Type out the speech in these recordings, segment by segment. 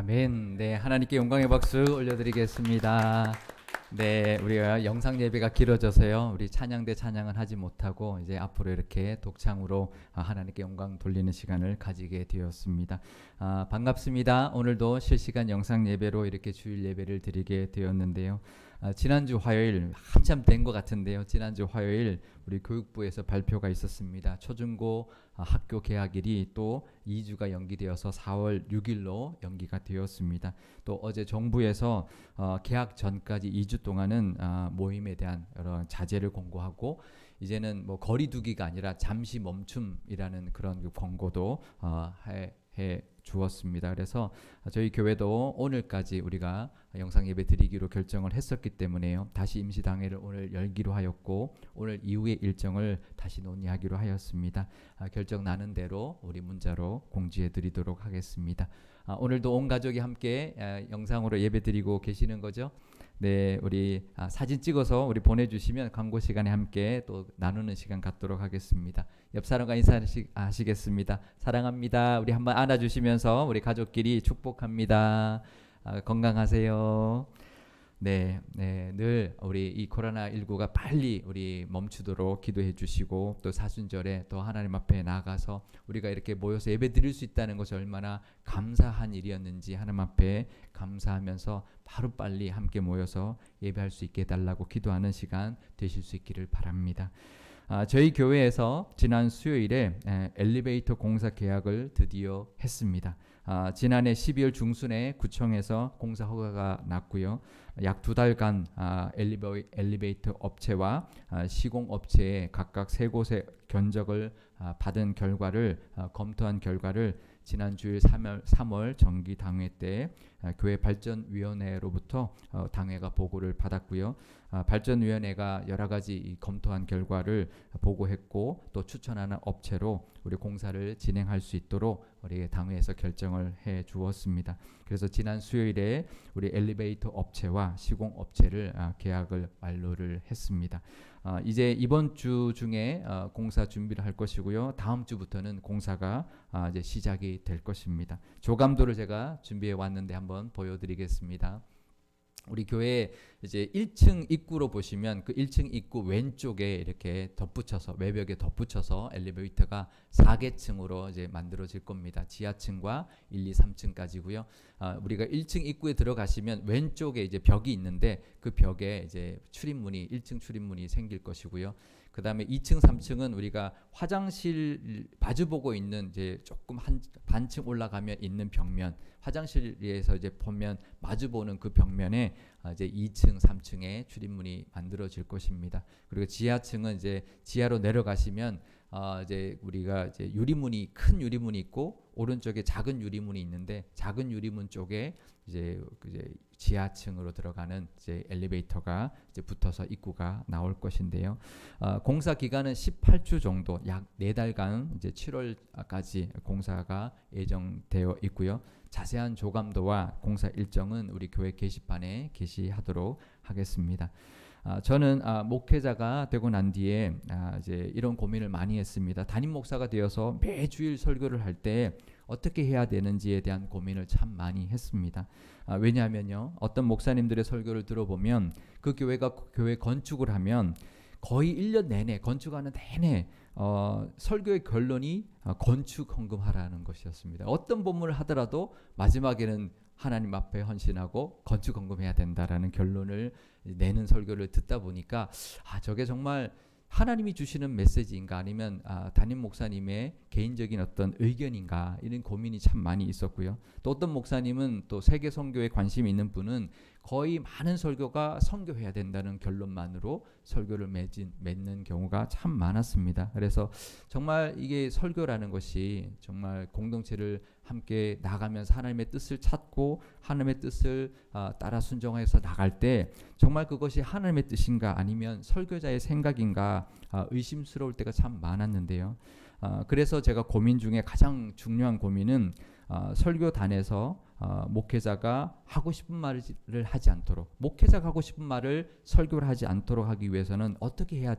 아멘. 네, 하나님께 영광의 박수 올려드리겠습니다. 네, 우리가 영상 예배가 길어져서요. 우리 찬양대 찬양은 하지 못하고 이제 앞으로 이렇게 독창으로 하나님께 영광 돌리는 시간을 가지게 되었습니다. 반갑습니다. 오늘도 실시간 영상 예배로 이렇게 주일 예배를 드리게 되었는데요. 지난주 화요일 한참 된 것 같은데요. 지난주 화요일 우리 교육부에서 발표가 있었습니다. 초중고 학교 개학일이 또 2주가 연기되어서 4월 6일로 연기가 되었습니다. 또 어제 정부에서 개학 전까지 2주 동안은 모임에 대한 여러 자제를 권고하고 이제는 뭐 거리 두기가 아니라 잠시 멈춤이라는 그런 그 권고도 해 주었습니다. 그래서 저희 교회도 오늘까지 우리가 영상 예배 드리기로 결정을 했었기 때문에요. 다시 임시당회를 오늘 열기로 하였고 오늘 이후의 일정을 다시 논의하기로 하였습니다. 결정 나는 대로 우리 문자로 공지해 드리도록 하겠습니다. 오늘도 온 가족이 함께 영상으로 예배 드리고 계시는 거죠? 네, 우리 사진 찍어서 우리 보내주시면 광고 시간에 함께 또 나누는 시간 갖도록 하겠습니다. 옆 사람과 인사하시겠습니다. 사랑합니다. 우리 한번 안아주시면서 우리 가족끼리 축복합니다. 건강하세요. 네, 늘 우리 이 코로나19가 빨리 우리 멈추도록 기도해 주시고 또 사순절에 또 하나님 앞에 나아가서 우리가 이렇게 모여서 예배 드릴 수 있다는 것이 얼마나 감사한 일이었는지 하나님 앞에 감사하면서 바로 빨리 함께 모여서 예배할 수 있게 해달라고 기도하는 시간 되실 수 있기를 바랍니다. 저희 교회에서 지난 수요일에 엘리베이터 공사 계약을 드디어 했습니다. 지난해 12월 중순에 구청에서 공사 허가가 났고요. 약 2달간 엘리베이터 업체와 시공업체에 각각 3곳의 견적을 받은 결과를 검토한 결과를 지난 주일 3월 정기당회 때 교회 발전위원회로부터 당회가 보고를 받았고요. 발전위원회가 여러 가지 검토한 결과를 보고했고 또 추천하는 업체로 우리 공사를 진행할 수 있도록 우리 당회에서 결정을 해 주었습니다. 그래서 지난 수요일에 우리 엘리베이터 업체와 시공업체를 계약을 완료를 했습니다. 이제 이번 주 중에 공사 준비를 할 것이고요. 다음 주부터는 공사가 이제 시작이 될 것입니다. 조감도를 제가 준비해 왔는데 한번 보여드리겠습니다. 우리 교회 이제 1층 입구로 보시면 그 1층 입구 왼쪽에 이렇게 덧붙여서 외벽에 덧붙여서 엘리베이터가 4개층으로 이제 만들어질 겁니다. 지하층과 1, 2, 3층까지고요. 우리가 1층 입구에 들어가시면 왼쪽에 이제 벽이 있는데 그 벽에 이제 출입문이 1층 출입문이 생길 것이고요. 그 다음에 2층, 3층은 우리가 화장실 마주보고 있는 이제 조금 한 반층 올라가면 있는 벽면, 화장실에서 이제 보면 마주보는 그 벽면에 이제 2층, 3층에 출입문이 만들어질 것입니다. 그리고 지하층은 이제 지하로 내려가시면 이제 우리가 이제 유리문이 큰 유리문이 있고 오른쪽에 작은 유리문이 있는데 작은 유리문 쪽에 이제 지하층으로 들어가는 이제 엘리베이터가 이제 붙어서 입구가 나올 것인데요. 공사 기간은 18주 정도, 약 4달간 이제 7월까지 공사가 예정되어 있고요. 자세한 조감도와 공사 일정은 우리 교회 게시판에 게시하도록 하겠습니다. 저는 목회자가 되고 난 뒤에 이제 이런 고민을 많이 했습니다. 담임 목사가 되어서 매주일 설교를 할 때 어떻게 해야 되는지에 대한 고민을 참 많이 했습니다. 왜냐하면요, 어떤 목사님들의 설교를 들어보면 그 교회가 교회 건축을 하면 거의 1년 내내 건축하는 내내 설교의 결론이 건축 헌금하라는 것이었습니다. 어떤 본문을 하더라도 마지막에는 하나님 앞에 헌신하고 건축 헌금해야 된다라는 결론을 내는 설교를 듣다 보니까 저게 정말 하나님이 주시는 메시지인가 아니면 담임 목사님의 개인적인 어떤 의견인가 이런 고민이 참 많이 있었고요. 또 어떤 목사님은 또 세계 선교에 관심이 있는 분은 거의 많은 설교가 선교해야 된다는 결론만으로 설교를 맺는 경우가 참 많았습니다. 그래서 정말 이게 설교라는 것이 정말 공동체를 함께 나가면서 하나님의 뜻을 찾고 하나님의 뜻을 따라 순종해서 나갈 때 정말 그것이 하나님의 뜻인가 아니면 설교자의 생각인가 의심스러울 때가 참 많았는데요. 그래서 제가 고민 중에 가장 중요한 고민은 설교단에서 목회자가 하고 싶은 말을 하지 않도록, 목회자가 하고 싶은 말을 설교를 하지 않도록 하기 위해서는 어떻게 해야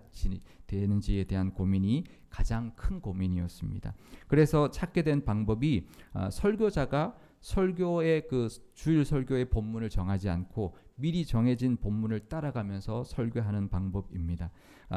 되는지에 대한 고민이 가장 큰 고민이었습니다. 그래서 찾게 된 방법이 설교자가 설교의 그 주일 설교의 본문을 정하지 않고 미리 정해진 본문을 따라가면서 설교하는 방법입니다.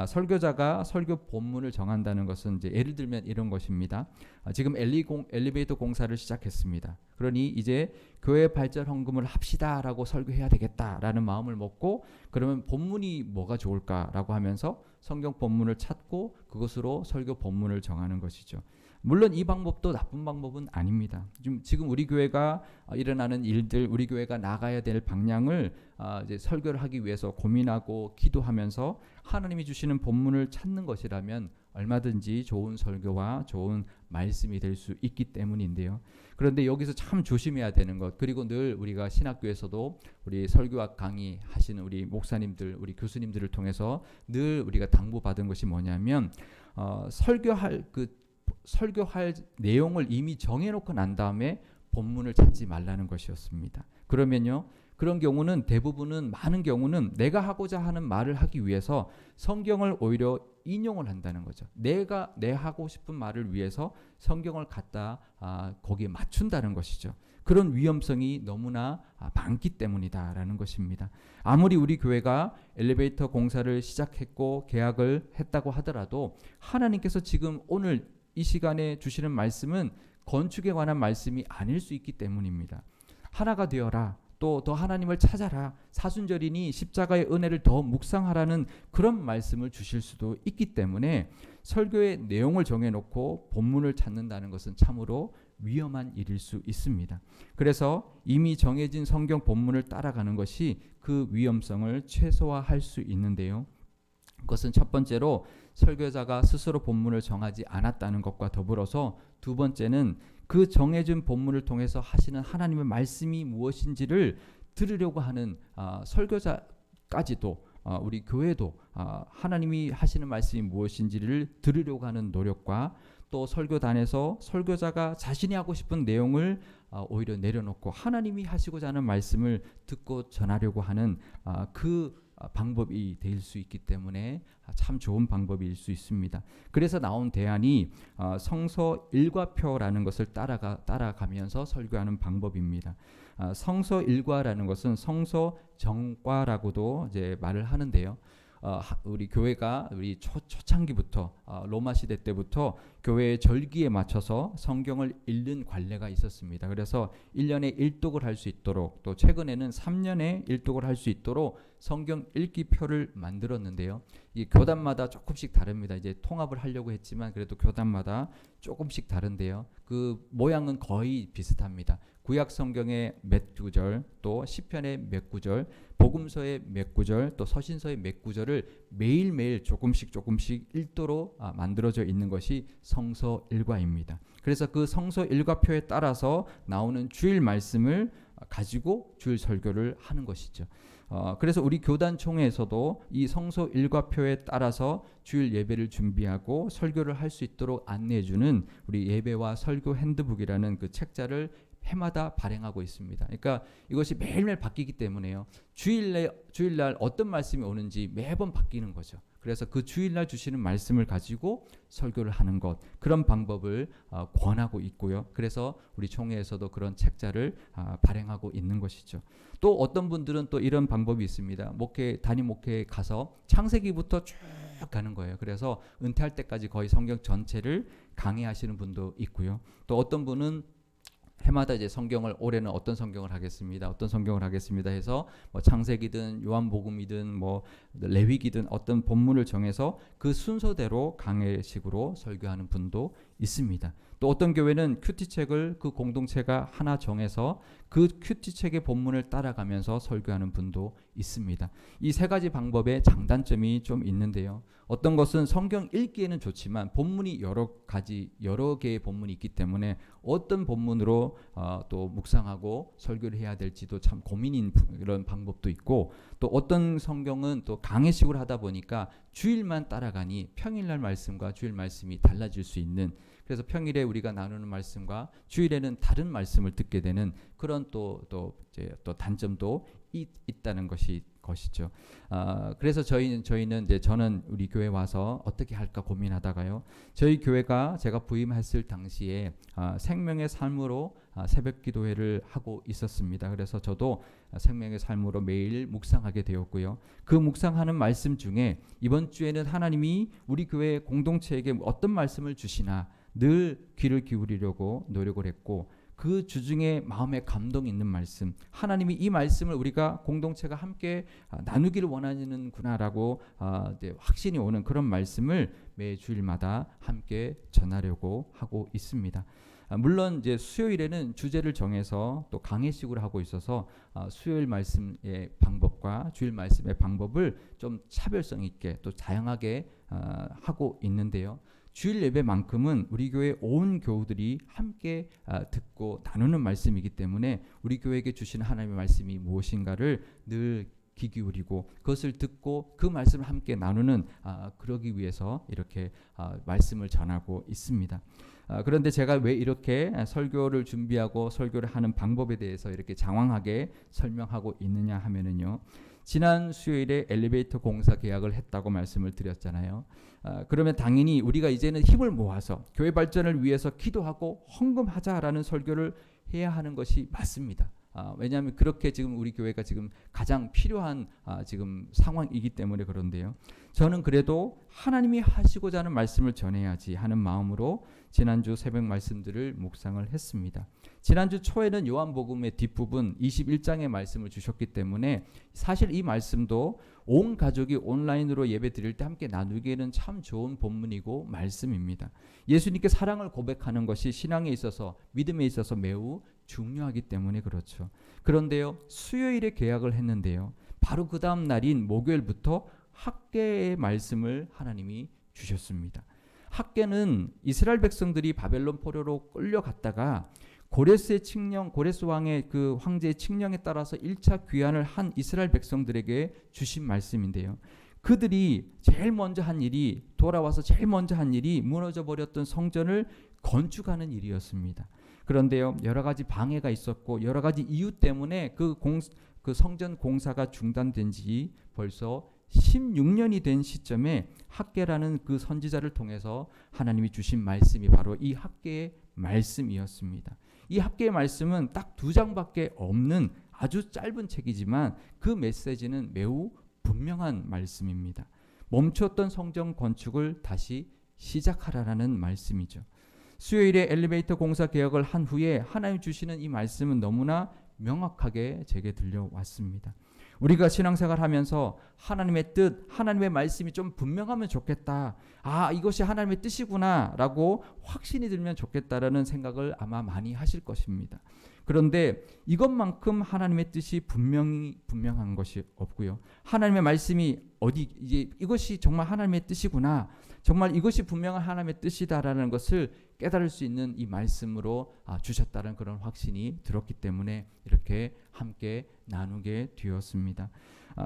설교자가 설교 본문을 정한다는 것은 이제 예를 들면 이런 것입니다. 지금 엘리베이터 공사를 시작했습니다. 그러니 이제 교회 발전 헌금을 합시다라고 설교해야 되겠다라는 마음을 먹고 그러면 본문이 뭐가 좋을까라고 하면서 성경 본문을 찾고 그것으로 설교 본문을 정하는 것이죠. 물론 이 방법도 나쁜 방법은 아닙니다. 지금 우리 교회가 일어나는 일들, 우리 교회가 나가야 될 방향을 이제 설교를 하기 위해서 고민하고 기도하면서 하나님이 주시는 본문을 찾는 것이라면 얼마든지 좋은 설교와 좋은 말씀이 될 수 있기 때문인데요. 그런데 여기서 참 조심해야 되는 것, 그리고 늘 우리가 신학교에서도 우리 설교학 강의 하시는 우리 목사님들, 우리 교수님들을 통해서 늘 우리가 당부받은 것이 뭐냐면 설교할 내용을 이미 정해놓고 난 다음에 본문을 찾지 말라는 것이었습니다. 그러면요, 그런 경우는 대부분은 많은 경우는 내가 하고자 하는 말을 하기 위해서 성경을 오히려 인용을 한다는 거죠. 내가 내 하고 싶은 말을 위해서 성경을 갖다 거기에 맞춘다는 것이죠. 그런 위험성이 너무나 많기 때문이다라는 것입니다. 아무리 우리 교회가 엘리베이터 공사를 시작했고 계약을 했다고 하더라도 하나님께서 지금 오늘 이 시간에 주시는 말씀은 건축에 관한 말씀이 아닐 수 있기 때문입니다. 하나가 되어라. 또 더 하나님을 찾아라. 사순절이니 십자가의 은혜를 더 묵상하라는 그런 말씀을 주실 수도 있기 때문에 설교의 내용을 정해놓고 본문을 찾는다는 것은 참으로 위험한 일일 수 있습니다. 그래서 이미 정해진 성경 본문을 따라가는 것이 그 위험성을 최소화할 수 있는데요. 그것은 첫 번째로 설교자가 스스로 본문을 정하지 않았다는 것과 더불어서 두 번째는 그 정해진 본문을 통해서 하시는 하나님의 말씀이 무엇인지를 들으려고 하는 설교자까지도 우리 교회도 하나님이 하시는 말씀이 무엇인지를 들으려고 하는 노력과 또 설교단에서 설교자가 자신이 하고 싶은 내용을 오히려 내려놓고 하나님이 하시고자 하는 말씀을 듣고 전하려고 하는 그 방법이 될 수 있기 때문에 참 좋은 방법일 수 있습니다. 그래서 나온 대안이 성서 일과표라는 것을 따라가면서 설교하는 방법입니다. 성서 일과라는 것은 성서 정과라고도 이제 말을 하는데요. 우리 교회가 우리 초창기부터 로마 시대 때부터 교회의 절기에 맞춰서 성경을 읽는 관례가 있었습니다. 그래서 1년에 1독을 할 수 있도록 또 최근에는 3년에 1독을 할 수 있도록 성경 읽기표를 만들었는데요. 이 교단마다 조금씩 다릅니다. 이제 통합을 하려고 했지만 그래도 교단마다 조금씩 다른데요. 그 모양은 거의 비슷합니다. 구약 성경의 몇 구절, 또 시편의 몇 구절, 복음서의 몇 구절, 또 서신서의 몇 구절을 매일매일 조금씩 읽도록 만들어져 있는 것이 성서 일과입니다. 그래서 그 성서 일과표에 따라서 나오는 주일 말씀을 가지고 주일 설교를 하는 것이죠. 그래서 우리 교단 총회에서도 이 성서 일과표에 따라서 주일 예배를 준비하고 설교를 할 수 있도록 안내해주는 우리 예배와 설교 핸드북이라는 그 책자를 해마다 발행하고 있습니다. 그러니까 이것이 매일매일 바뀌기 때문에요. 주일날 어떤 말씀이 오는지 매번 바뀌는 거죠. 그래서 그 주일날 주시는 말씀을 가지고 설교를 하는 것, 그런 방법을 권하고 있고요. 그래서 우리 총회에서도 그런 책자를 발행하고 있는 것이죠. 또 어떤 분들은 또 이런 방법이 있습니다. 단임 목회에 가서 창세기부터 쭉 가는 거예요. 그래서 은퇴할 때까지 거의 성경 전체를 강의하시는 분도 있고요. 또 어떤 분은 해마다 이제 성경을 올해는 어떤 성경을 하겠습니다 해서 뭐 창세기든 요한복음이든 뭐 레위기든 어떤 본문을 정해서 그 순서대로 강해식으로 설교하는 분도 있습니다. 또 어떤 교회는 큐티책을 그 공동체가 하나 정해서 그 큐티책의 본문을 따라가면서 설교하는 분도 있습니다. 이 세 가지 방법의 장단점이 좀 있는데요. 어떤 것은 성경 읽기에는 좋지만 본문이 여러 개의 본문이 있기 때문에 어떤 본문으로 또 묵상하고 설교를 해야 될지도 참 고민인 그런 방법도 있고, 또 어떤 성경은 또 강해식으로 하다 보니까 주일만 따라가니 평일날 말씀과 주일 말씀이 달라질 수 있는, 그래서 평일에 우리가 나누는 말씀과 주일에는 다른 말씀을 듣게 되는 그런 또 단점도 있다는 것이 것이죠. 그래서 저희는 이제 저는 우리 교회 와서 어떻게 할까 고민하다가요. 저희 교회가 제가 부임했을 당시에 생명의 삶으로 새벽 기도회를 하고 있었습니다. 그래서 저도 생명의 삶으로 매일 묵상하게 되었고요. 그 묵상하는 말씀 중에 이번 주에는 하나님이 우리 교회 공동체에게 어떤 말씀을 주시나 늘 귀를 기울이려고 노력을 했고, 그 주중에 마음에 감동 있는 말씀, 하나님이 이 말씀을 우리가 공동체가 함께 나누기를 원하는구나라고 확신이 오는 그런 말씀을 매 주일마다 함께 전하려고 하고 있습니다. 물론 이제 수요일에는 주제를 정해서 또 강해식으로 하고 있어서 수요일 말씀의 방법과 주일 말씀의 방법을 좀 차별성 있게 또 다양하게 하고 있는데요. 주일 예배만큼은 우리 교회 온 교우들이 함께 듣고 나누는 말씀이기 때문에 우리 교회에게 주시는 하나님의 말씀이 무엇인가를 늘 귀 기울이고 그것을 듣고 그 말씀을 함께 나누는 그러기 위해서 이렇게 말씀을 전하고 있습니다. 그런데 제가 왜 이렇게 설교를 준비하고 설교를 하는 방법에 대해서 이렇게 장황하게 설명하고 있느냐 하면은요. 지난 수요일에 엘리베이터 공사 계약을 했다고 말씀을 드렸잖아요. 그러면 당연히 우리가 이제는 힘을 모아서 교회 발전을 위해서 기도하고 헌금하자라는 설교를 해야 하는 것이 맞습니다. 왜냐하면 그렇게 지금 우리 교회가 지금 가장 필요한 지금 상황이기 때문에 그런데요. 저는 그래도 하나님이 하시고자 하는 말씀을 전해야지 하는 마음으로 지난주 새벽 말씀들을 묵상을 했습니다. 지난주 초에는 요한복음의 뒷부분 21장의 말씀을 주셨기 때문에 사실 이 말씀도 온 가족이 온라인으로 예배 드릴 때 함께 나누기에는 참 좋은 본문이고 말씀입니다. 예수님께 사랑을 고백하는 것이 신앙에 있어서 믿음에 있어서 매우 중요하기 때문에 그렇죠. 그런데요, 수요일에 계약을 했는데요, 바로 그 다음 날인 목요일부터 학계의 말씀을 하나님이 주셨습니다. 학계는 이스라엘 백성들이 바벨론 포로로 끌려갔다가 고레스 왕의 그 황제의 칙령에 따라서 1차 귀환을 한 이스라엘 백성들에게 주신 말씀인데요. 그들이 제일 먼저 한 일이 돌아와서 제일 먼저 한 일이 무너져 버렸던 성전을 건축하는 일이었습니다. 그런데요, 여러 가지 방해가 있었고 여러 가지 이유 때문에 그 성전 공사가 중단된 지 벌써 16년이 된 시점에 학계라는 그 선지자를 통해서 하나님이 주신 말씀이 바로 이 학계의 말씀이었습니다. 이 학계의 말씀은 딱 2장밖에 없는 아주 짧은 책이지만 그 메시지는 매우 분명한 말씀입니다. 멈췄던 성전 건축을 다시 시작하라라는 말씀이죠. 수요일에 엘리베이터 공사 개혁을 한 후에 하나님 주시는 이 말씀은 너무나 명확하게 제게 들려왔습니다. 우리가 신앙생활 하면서 하나님의 뜻, 하나님의 말씀이 좀 분명하면 좋겠다. 이것이 하나님의 뜻이구나 라고 확신이 들면 좋겠다라는 생각을 아마 많이 하실 것입니다. 그런데 이것만큼 하나님의 뜻이 분명한 것이 없고요. 하나님의 말씀이 이것이 정말 하나님의 뜻이구나. 정말 이것이 분명한 하나님의 뜻이다라는 것을 깨달을 수 있는 이 말씀으로 주셨다는 그런 확신이 들었기 때문에 이렇게 함께 나누게 되었습니다.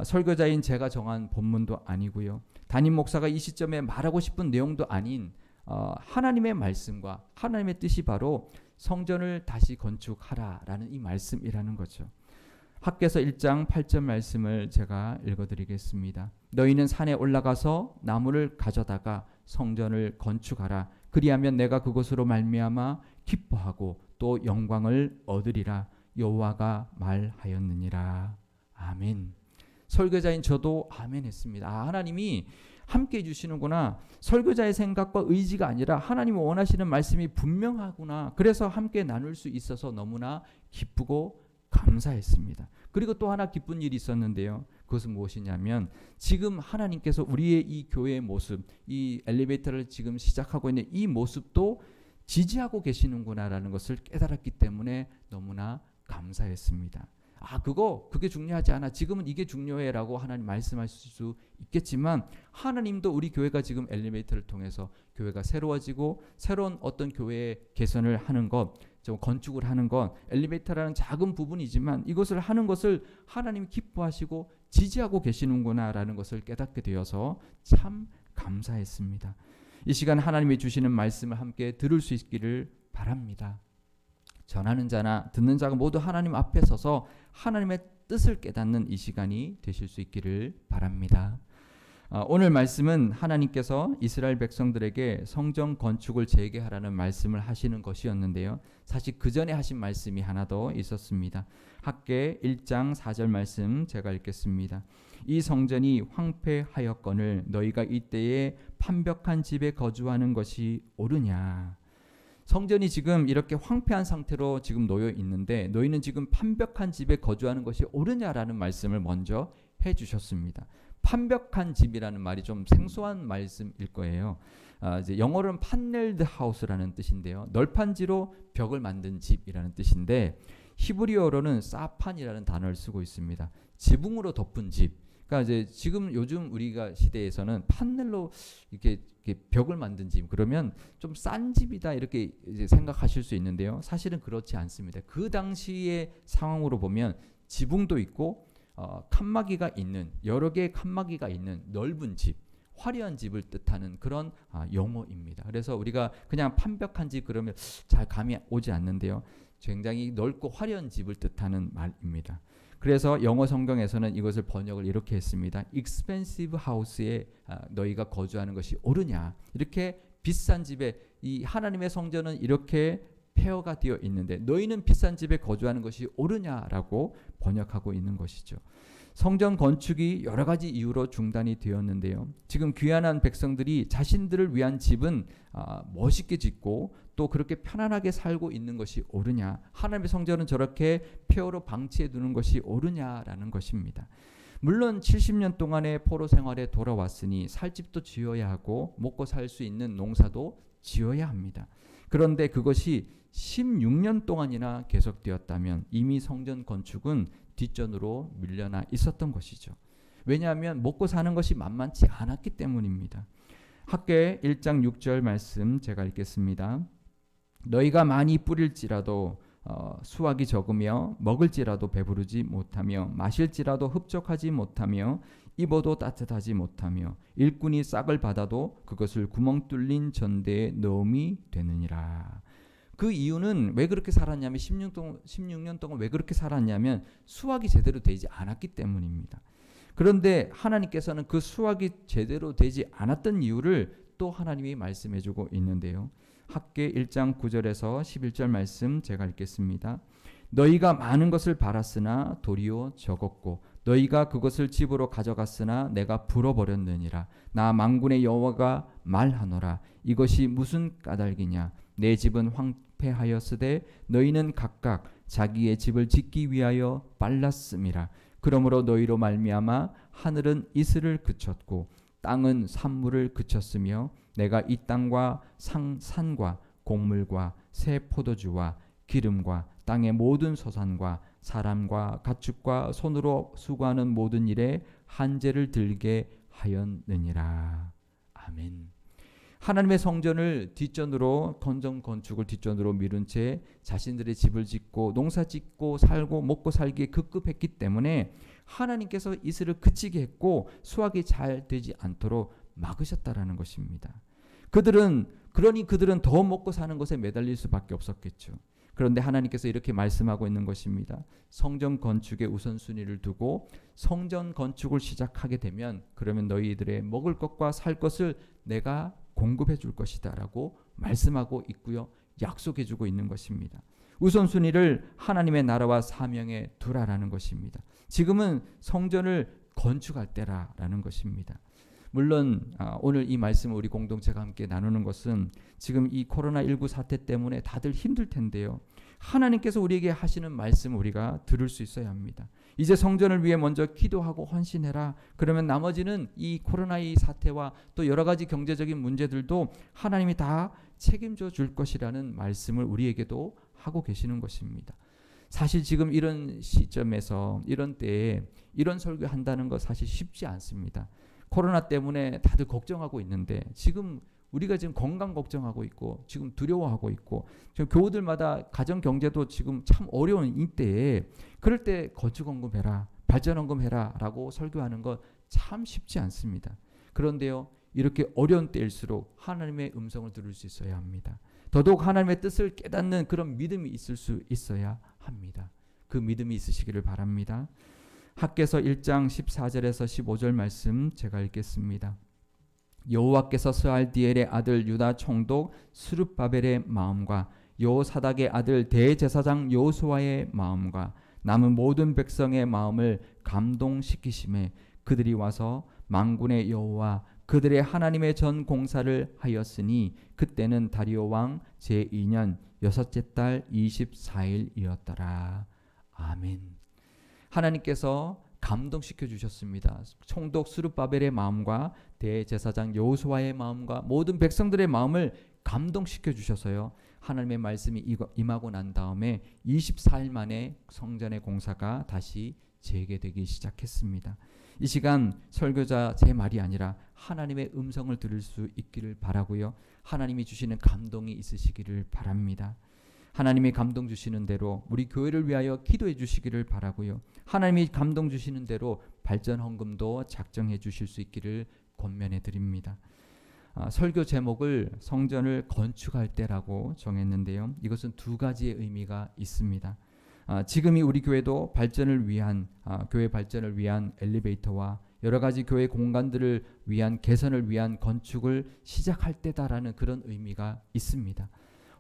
설교자인 제가 정한 본문도 아니고요. 담임 목사가 이 시점에 말하고 싶은 내용도 아닌 하나님의 말씀과 하나님의 뜻이 바로 성전을 다시 건축하라라는 이 말씀이라는 거죠. 학개서 1장 8절 말씀을 제가 읽어드리겠습니다. 너희는 산에 올라가서 나무를 가져다가 성전을 건축하라. 그리하면 내가 그곳으로 말미암아 기뻐하고 또 영광을 얻으리라. 여호와가 말하였느니라. 아멘. 설교자인 저도 아멘 했습니다. 하나님이 함께 해주시는구나. 설교자의 생각과 의지가 아니라 하나님이 원하시는 말씀이 분명하구나. 그래서 함께 나눌 수 있어서 너무나 기쁘고 감사했습니다. 그리고 또 하나 기쁜 일이 있었는데요. 그것은 무엇이냐면 지금 하나님께서 우리의 이 교회의 모습, 이 엘리베이터를 지금 시작하고 있는 이 모습도 지지하고 계시는구나라는 것을 깨달았기 때문에 너무나 감사했습니다. 그게 중요하지 않아. 지금은 이게 중요해라고 하나님 말씀하실 수 있겠지만 하나님도 우리 교회가 지금 엘리베이터를 통해서 교회가 새로워지고 새로운 어떤 교회의 개선을 하는 것, 좀 건축을 하는 것, 엘리베이터라는 작은 부분이지만 이것을 하는 것을 하나님이 기뻐하시고 지지하고 계시는구나라는 것을 깨닫게 되어서 참 감사했습니다. 이 시간 하나님이 주시는 말씀을 함께 들을 수 있기를 바랍니다. 전하는 자나 듣는 자가 모두 하나님 앞에 서서 하나님의 뜻을 깨닫는 이 시간이 되실 수 있기를 바랍니다. 오늘 말씀은 하나님께서 이스라엘 백성들에게 성전 건축을 재개하라는 말씀을 하시는 것이었는데요. 사실 그 전에 하신 말씀이 하나 더 있었습니다. 학개 1장 4절 말씀 제가 읽겠습니다. 이 성전이 황폐하였거늘 너희가 이때에 판벽한 집에 거주하는 것이 옳으냐. 성전이 지금 이렇게 황폐한 상태로 지금 놓여 있는데 너희는 지금 판벽한 집에 거주하는 것이 옳으냐라는 말씀을 먼저 해주셨습니다. 판벽한 집이라는 말이 좀 생소한 말씀일 거예요. 이제 영어로는 판넬드 하우스라는 뜻인데요. 널판지로 벽을 만든 집이라는 뜻인데 히브리어로는 사판이라는 단어를 쓰고 있습니다. 지붕으로 덮은 집. 그러니까 이제 지금 요즘 우리가 시대에서는 판넬로 이렇게 벽을 만든 집 그러면 좀 싼 집이다 이렇게 이제 생각하실 수 있는데요. 사실은 그렇지 않습니다. 그 당시의 상황으로 보면 지붕도 있고 칸막이가 있는 여러 개의 칸막이가 있는 넓은 집, 화려한 집을 뜻하는 그런 용어입니다. 그래서 우리가 그냥 판벽한 집 그러면 잘 감이 오지 않는데요. 굉장히 넓고 화려한 집을 뜻하는 말입니다. 그래서 영어 성경에서는 이것을 번역을 이렇게 했습니다. expensive house에 너희가 거주하는 것이 옳으냐. 이렇게 비싼 집에 이 하나님의 성전은 이렇게 폐허가 되어 있는데 너희는 비싼 집에 거주하는 것이 옳으냐라고 번역하고 있는 것이죠. 성전 건축이 여러 가지 이유로 중단이 되었는데요. 지금 귀환한 백성들이 자신들을 위한 집은 멋있게 짓고 또 그렇게 편안하게 살고 있는 것이 옳으냐. 하나님의 성전은 저렇게 폐허로 방치해 두는 것이 옳으냐라는 것입니다. 물론 70년 동안의 포로 생활에 돌아왔으니 살 집도 지어야 하고 먹고 살 수 있는 농사도 지어야 합니다. 그런데 그것이 16년 동안이나 계속되었다면 이미 성전 건축은 뒷전으로 밀려나 있었던 것이죠. 왜냐하면 먹고 사는 것이 만만치 않았기 때문입니다. 학개 1장 6절 말씀 제가 읽겠습니다. 너희가 많이 뿌릴지라도 수확이 적으며 먹을지라도 배부르지 못하며 마실지라도 흡족하지 못하며 입어도 따뜻하지 못하며 일꾼이 싹을 받아도 그것을 구멍 뚫린 전대에 넣음이 되느니라. 그 이유는 왜 그렇게 살았냐면 16년 동안 왜 그렇게 살았냐면 수확이 제대로 되지 않았기 때문입니다. 그런데 하나님께서는 그 수확이 제대로 되지 않았던 이유를 또 하나님이 말씀해주고 있는데요. 학개 1장 9절에서 11절 말씀 제가 읽겠습니다. 너희가 많은 것을 바랐으나 도리어 적었고 너희가 그것을 집으로 가져갔으나 내가 불어버렸느니라. 나 만군의 여호와가 말하노라. 이것이 무슨 까닭이냐. 내 집은 황폐하였으되 너희는 각각 자기의 집을 짓기 위하여 빨랐음이라. 그러므로 너희로 말미암아 하늘은 이슬을 그쳤고 땅은 산물을 그쳤으며 내가 이 땅과 산과 곡물과 새 포도주와 기름과 땅의 모든 소산과 사람과 가축과 손으로 수고하는 모든 일에 한재를 들게 하였느니라. 아멘. 하나님의 성전을 뒷전으로 건전 건축을 뒷전으로 미룬 채 자신들의 집을 짓고 농사 짓고 살고 먹고 살기에 급급했기 때문에 하나님께서 이슬을 그치게 했고 수확이 잘 되지 않도록 막으셨다라는 것입니다. 그들은 더 먹고 사는 것에 매달릴 수밖에 없었겠죠. 그런데 하나님께서 이렇게 말씀하고 있는 것입니다. 성전 건축의 우선순위를 두고 성전 건축을 시작하게 되면 그러면 너희들의 먹을 것과 살 것을 내가 공급해 줄 것이다 라고 말씀하고 있고요. 약속해 주고 있는 것입니다. 우선순위를 하나님의 나라와 사명에 두라라는 것입니다. 지금은 성전을 건축할 때라라는 것입니다. 물론 오늘 이 말씀을 우리 공동체가 함께 나누는 것은 지금 이 코로나19 사태 때문에 다들 힘들 텐데요. 하나님께서 우리에게 하시는 말씀을 우리가 들을 수 있어야 합니다. 이제 성전을 위해 먼저 기도하고 헌신해라. 그러면 나머지는 이 코로나2 사태와 또 여러 가지 경제적인 문제들도 하나님이 다 책임져 줄 것이라는 말씀을 우리에게도 하고 계시는 것입니다. 사실 지금 이런 시점에서 이런 때에 이런 설교한다는 것 사실 쉽지 않습니다. 코로나 때문에 다들 걱정하고 있는데 지금 우리가 지금 건강 걱정하고 있고 지금 두려워하고 있고 지금 교우들마다 가정 경제도 지금 참 어려운 이때에 그럴 때 건축헌금해라 발전헌금해라 라고 설교하는 것 참 쉽지 않습니다. 그런데요 이렇게 어려운 때일수록 하나님의 음성을 들을 수 있어야 합니다. 더더욱 하나님의 뜻을 깨닫는 그런 믿음이 있을 수 있어야 합니다. 그 믿음이 있으시기를 바랍니다. 학개서 1장 14절에서 15절 말씀 제가 읽겠습니다. 여호와께서 스알디엘의 아들 유다 총독 스룹바벨의 마음과 여호사닥의 아들 대제사장 여호수아의 마음과 남은 모든 백성의 마음을 감동시키심에 그들이 와서 만군의 여호와 그들의 하나님의 전 공사를 하였으니 그때는 다리오 왕 제2년 여섯째 달 24일이었더라. 아멘. 하나님께서 감동시켜 주셨습니다. 총독 스룹바벨의 마음과 대제사장 여호수아의 마음과 모든 백성들의 마음을 감동시켜 주셔서요. 하나님의 말씀이 임하고 난 다음에 24일 만에 성전의 공사가 다시 재개되기 시작했습니다. 이 시간 설교자 제 말이 아니라 하나님의 음성을 들을 수 있기를 바라고요. 하나님이 주시는 감동이 있으시기를 바랍니다. 하나님이 감동 주시는 대로 우리 교회를 위하여 기도해 주시기를 바라고요. 하나님이 감동 주시는 대로 발전 헌금도 작정해 주실 수 있기를 권면해 드립니다. 설교 제목을 성전을 건축할 때라고 정했는데요. 이것은 두 가지의 의미가 있습니다. 지금이 우리 교회도 발전을 위한 교회 발전을 위한 엘리베이터와 여러 가지 교회 공간들을 위한 개선을 위한 건축을 시작할 때다라는 그런 의미가 있습니다.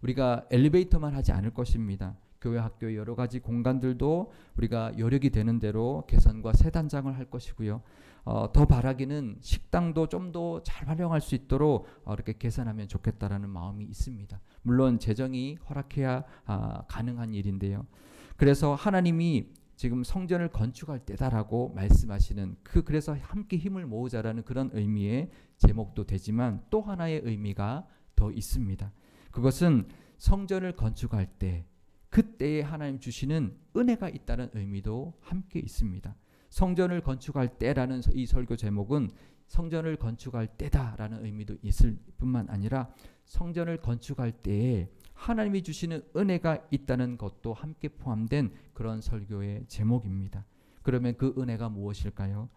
우리가 엘리베이터만 하지 않을 것입니다. 교회 학교 여러 가지 공간들도 우리가 여력이 되는 대로 개선과 새 단장을 할 것이고요. 더 바라기는 식당도 좀 더 잘 활용할 수 있도록 이렇게 개선하면 좋겠다라는 마음이 있습니다. 물론 재정이 허락해야 가능한 일인데요. 그래서 하나님이 지금 성전을 건축할 때다라고 말씀하시는 그래서 함께 힘을 모으자라는 그런 의미의 제목도 되지만 또 하나의 의미가 더 있습니다. 그것은 성전을 건축할 때 그때에 하나님 주시는 은혜가 있다는 의미도 함께 있습니다. 성전을 건축할 때라는 이 설교 제목은 성전을 건축할 때다라는 의미도 있을 뿐만 아니라 성전을 건축할 때에 하나님이 주시는 은혜가 있다는 것도 함께 포함된 그런 설교의 제목입니다. 그러면 그 은혜가 무엇일까요?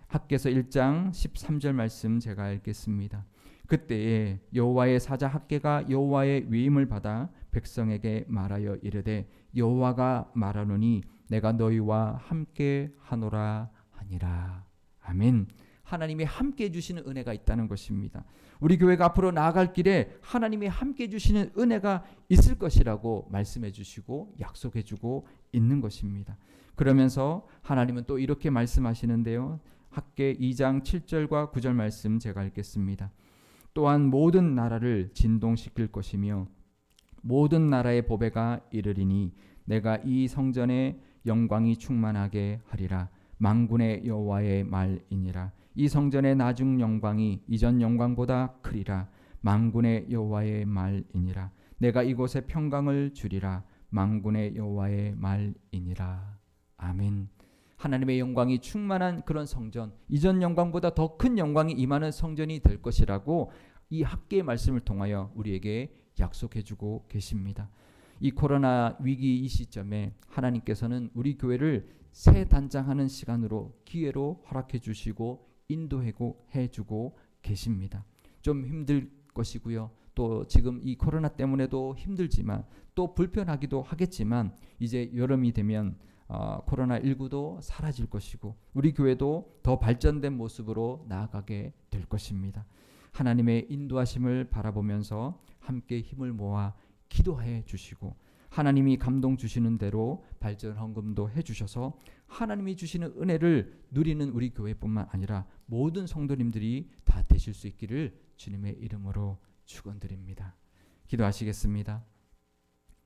학개서 1장 13절 말씀 제가 읽겠습니다. 그때에 여호와의 사자 학개가 여호와의 위임을 받아 백성에게 말하여 이르되 여호와가 말하노니 내가 너희와 함께 하노라 하니라. 아멘. 하나님이 함께 해주시는 은혜가 있다는 것입니다. 우리 교회가 앞으로 나아갈 길에 하나님이 함께 해주시는 은혜가 있을 것이라고 말씀해 주시고 약속해 주고 있는 것입니다. 그러면서 하나님은 또 이렇게 말씀하시는데요. 학개 2장 7절과 9절 말씀 제가 읽겠습니다. 또한 모든 나라를 진동시킬 것이며 모든 나라의 보배가 이르리니 내가 이 성전에 영광이 충만하게 하리라. 만군의 여호와의 말이니라. 이 성전의 나중 영광이 이전 영광보다 크리라. 만군의 여호와의 말이니라. 내가 이곳에 평강을 주리라. 만군의 여호와의 말이니라. 아멘. 하나님의 영광이 충만한 그런 성전, 이전 영광보다 더 큰 영광이 임하는 성전이 될 것이라고 이 학개의 말씀을 통하여 우리에게 약속해주고 계십니다. 이 코로나 위기 이 시점에 하나님께서는 우리 교회를 새 단장하는 시간으로 기회로 허락해 주시고 인도해 주고 계십니다. 좀 힘들 것이고요. 또 지금 이 코로나 때문에도 힘들지만 또 불편하기도 하겠지만 이제 여름이 되면 코로나19도 사라질 것이고 우리 교회도 더 발전된 모습으로 나아가게 될 것입니다. 하나님의 인도하심을 바라보면서 함께 힘을 모아 기도해 주시고 하나님이 감동 주시는 대로 발전 헌금도 해 주셔서 하나님이 주시는 은혜를 누리는 우리 교회뿐만 아니라 모든 성도님들이 다 되실 수 있기를 주님의 이름으로 축원드립니다. 기도하시겠습니다.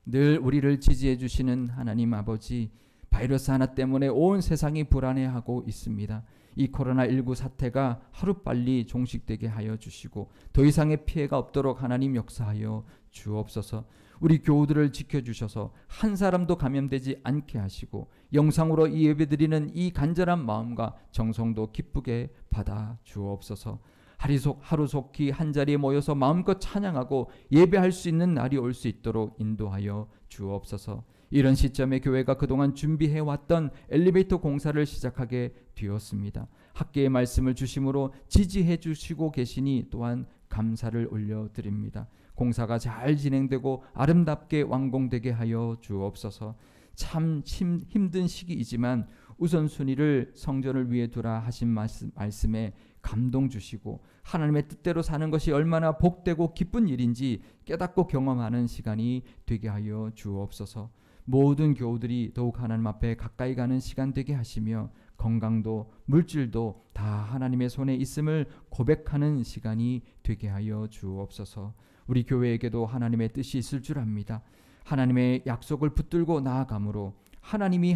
늘 우리를 지지해 주시는 하나님 아버지, 바이러스 하나 때문에 온 세상이 불안해하고 있습니다. 이 코로나19 사태가 하루빨리 종식되게 하여 주시고 더 이상의 피해가 없도록 하나님 역사하여 주옵소서. 우리 교우들을 지켜주셔서 한 사람도 감염되지 않게 하시고 영상으로 이 예배드리는 이 간절한 마음과 정성도 기쁘게 받아 주옵소서. 하루속히 한자리에 모여서 마음껏 찬양하고 예배할 수 있는 날이 올 수 있도록 인도하여 주옵소서. 이런 시점에 교회가 그동안 준비해왔던 엘리베이터 공사를 시작하게 되었습니다. 학개의 말씀을 주심으로 지지해 주시고 계시니 또한 감사를 올려드립니다. 공사가 잘 진행되고 아름답게 완공되게 하여 주옵소서. 참 힘든 시기이지만 우선순위를 성전을 위해 두라 하신 말씀에 감동 주시고 하나님의 뜻대로 사는 것이 얼마나 복되고 기쁜 일인지 깨닫고 경험하는 시간이 되게 하여 주옵소서. 모든 교우들이 더욱 하나님 앞에 가까이 가는 시간 되게 하시며 건강도 물질도 다 하나님의 손에 있음을 고백하는 시간이 되게 하여 주옵소서. 우리 교회에게도 하나님의 뜻이 있을 줄 압니다. 하나님의 약속을 붙들고 나아가므로 하나님이